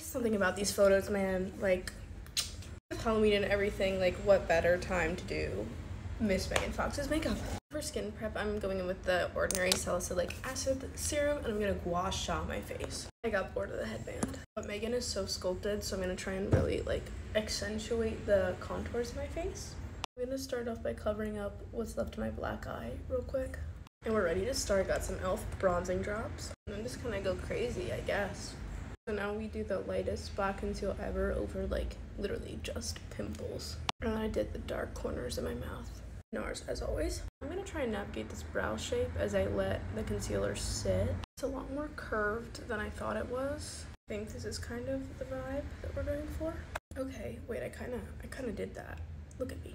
Something about these photos, man, like with Halloween and everything, like what better time to do Miss Megan Fox's makeup. For skin prep, I'm going in with the Ordinary Salicylic Acid Serum, and I'm gonna gua sha my face. I got bored of the headband. But Megan is so sculpted, so I'm gonna try and really like accentuate the contours of my face. I'm gonna start off by covering up what's left of my black eye real quick. And we're ready to start. Got some e.l.f. bronzing drops. And I'm just gonna go crazy, I guess. So now we do the lightest black conceal ever over like literally just pimples. And I did the dark corners of my mouth. NARS as always. I'm gonna try and navigate this brow shape as I let the concealer sit. It's a lot more curved than I thought it was. I think this is kind of the vibe that we're going for. Okay, wait, I kind of did that. Look at me.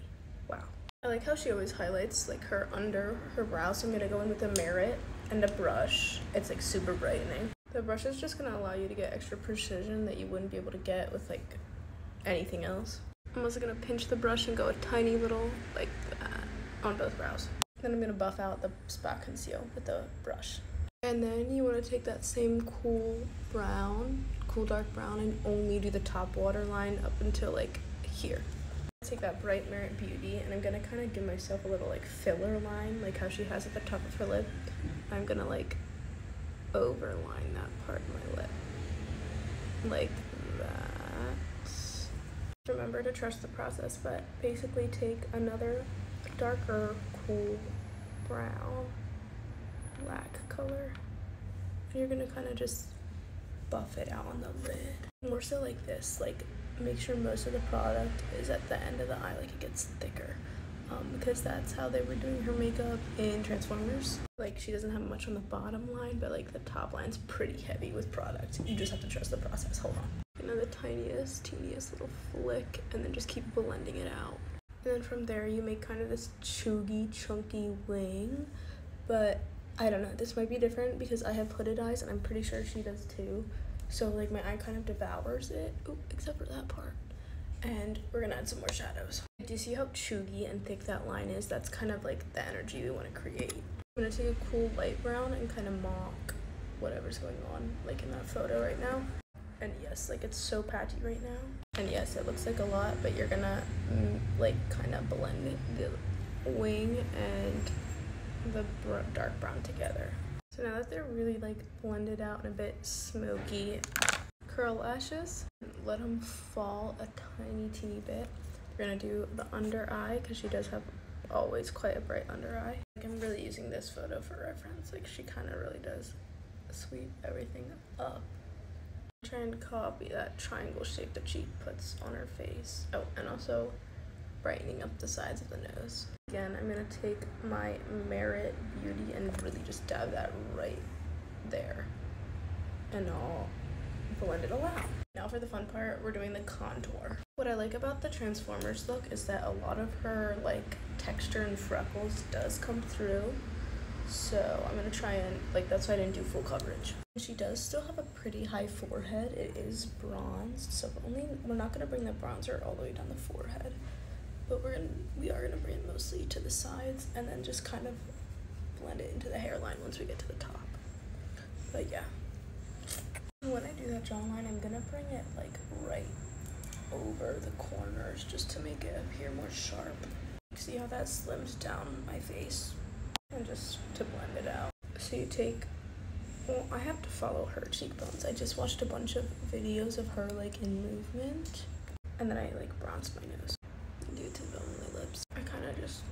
Wow. I like how she always highlights like her under her brow, so I'm gonna go in with a Merit and a brush. It's like super brightening. The brush is just gonna allow you to get extra precision that you wouldn't be able to get with like anything else. I'm also gonna pinch the brush and go a tiny little like that on both brows. Then I'm gonna buff out the spot conceal with the brush. And then you wanna take that same cool dark brown, and only do the top waterline up until like here. Take that bright Merit Beauty, and I'm gonna kind of give myself a little like filler line, like how she has at the top of her lip. I'm gonna like overline that part of my lip like that. Remember to trust the process, but basically take another darker cool brown black color, and you're gonna kind of just buff it out on the lid. More so like this, like make sure most of the product is at the end of the eye, like it gets thicker, because that's how they were doing her makeup in Transformers. Like she doesn't have much on the bottom line, but like the top line's pretty heavy with product. You just have to trust the process. Hold on. You know, the teeniest little flick, and then just keep blending it out. And then from there you make kind of this chunky wing, but I don't know, this might be different because I have hooded eyes and I'm pretty sure she does too. So like my eye kind of devours it, except for that part. And we're gonna add some more shadows. Do you see how chuggy and thick that line is? That's kind of like the energy we want to create. I'm gonna take a cool light brown and kind of mock whatever's going on like in that photo right now. And yes, like it's so patchy right now. And yes, it looks like a lot, but you're gonna like kind of blend the wing and the dark brown together. So now that they're really like blended out and a bit smoky, curl lashes, let them fall a teeny bit. We're gonna do the under eye because she does have always quite a bright under eye. Like I'm really using this photo for reference. Like she kind of really does sweep everything up. Try and copy that triangle shape that she puts on her face. Oh, and also brightening up the sides of the nose. Again, I'm gonna take my Merit Beauty and really just dab that right there, and I'll blend it all out. Now for the fun part, we're doing the contour. What I like about the Transformers look is that a lot of her like texture and freckles does come through. So I'm gonna try and like, that's why I didn't do full coverage. She does still have a pretty high forehead. It is bronzed, so we're not gonna bring the bronzer all the way down the forehead, but we are gonna bring it mostly to the sides and then just kind of blend it into the hairline once we get to the top. But yeah, when I do that jawline, I'm gonna bring it like right over the corners just to make it appear more sharp. See how that slims down my face? And just to blend it out. So you take, well, I have to follow her cheekbones. I just watched a bunch of videos of her like in movement, and then I like bronzed my nose. Due to the only lips, I kind of just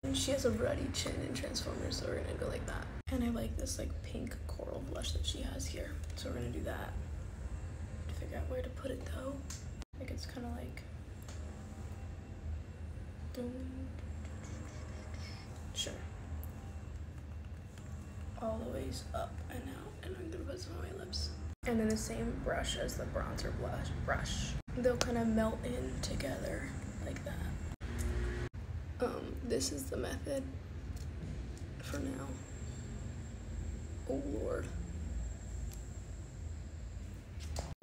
and she has a ruddy chin in Transformers, so we're gonna go like that. And I like this like pink coral blush that she has here, so we're gonna do that. To figure out where to put it though, like it's kind of like sure, all the ways up and out, and I'm gonna put some on my lips. And then the same brush as the bronzer brush. They'll kind of melt in together like that. This is the method for now. Oh Lord.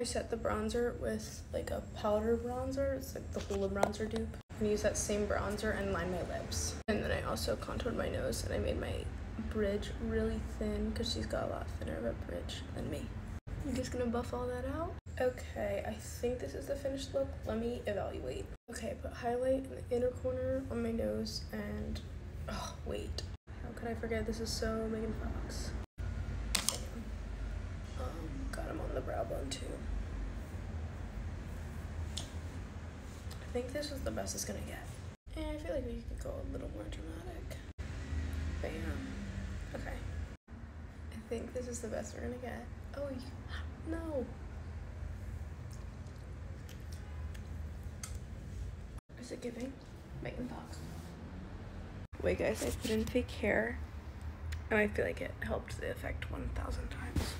I set the bronzer with like a powder bronzer. It's like the Hoola bronzer dupe. And use that same bronzer and line my lips. And then I also contoured my nose, and I made my bridge really thin because she's got a lot thinner of a bridge than me. I'm just gonna buff all that out. Okay, I think this is the finished look. Let me evaluate. Okay, I put highlight in the inner corner on my nose and, oh, wait. How could I forget? This is so Megan Fox. Damn. Got him on the brow bone too. I think this is the best it's gonna get. And I feel like we could go a little more dramatic. Bam. Okay. I think this is the best we're gonna get. Oh, no. Is it giving? Megan Fox. Wait guys, I put in fake hair and I feel like it helped the effect 1,000 times.